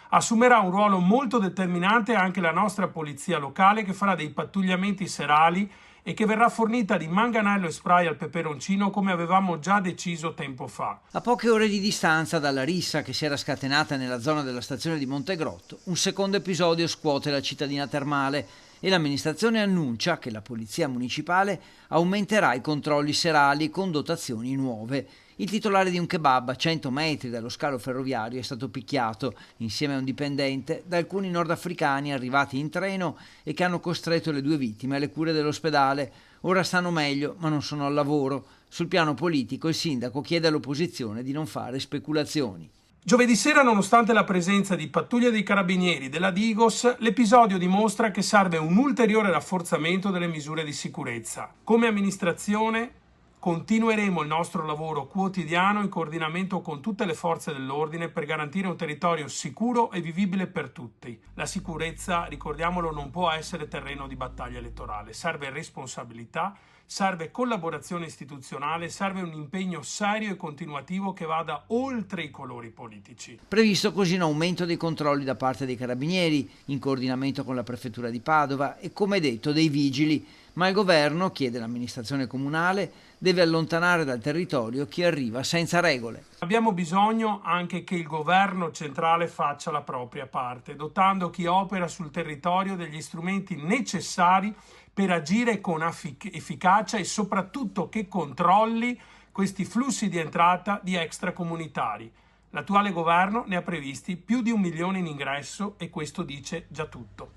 Assumerà un ruolo molto determinante anche la nostra polizia locale, che farà dei pattugliamenti serali e che verrà fornita di manganello e spray al peperoncino come avevamo già deciso tempo fa. A poche ore di distanza dalla rissa che si era scatenata nella zona della stazione di Montegrotto, un secondo episodio scuote la cittadina termale e l'amministrazione annuncia che la polizia municipale aumenterà i controlli serali con dotazioni nuove. Il titolare di un kebab a 100 metri dallo scalo ferroviario è stato picchiato, insieme a un dipendente, da alcuni nordafricani arrivati in treno e che hanno costretto le due vittime alle cure dell'ospedale. Ora stanno meglio, ma non sono al lavoro. Sul piano politico il sindaco chiede all'opposizione di non fare speculazioni. Giovedì sera, nonostante la presenza di pattuglie dei carabinieri della Digos, l'episodio dimostra che serve un ulteriore rafforzamento delle misure di sicurezza. Come amministrazione continueremo il nostro lavoro quotidiano in coordinamento con tutte le forze dell'ordine per garantire un territorio sicuro e vivibile per tutti. La sicurezza, ricordiamolo, non può essere terreno di battaglia elettorale. Serve responsabilità, serve collaborazione istituzionale, serve un impegno serio e continuativo che vada oltre i colori politici. Previsto così un aumento dei controlli da parte dei carabinieri, in coordinamento con la prefettura di Padova e, come detto, dei vigili, ma il governo, chiede l'amministrazione comunale, deve allontanare dal territorio chi arriva senza regole. Abbiamo bisogno anche che il governo centrale faccia la propria parte, dotando chi opera sul territorio degli strumenti necessari per agire con efficacia e soprattutto che controlli questi flussi di entrata di extracomunitari. L'attuale governo ne ha previsti più di 1 milione in ingresso e questo dice già tutto.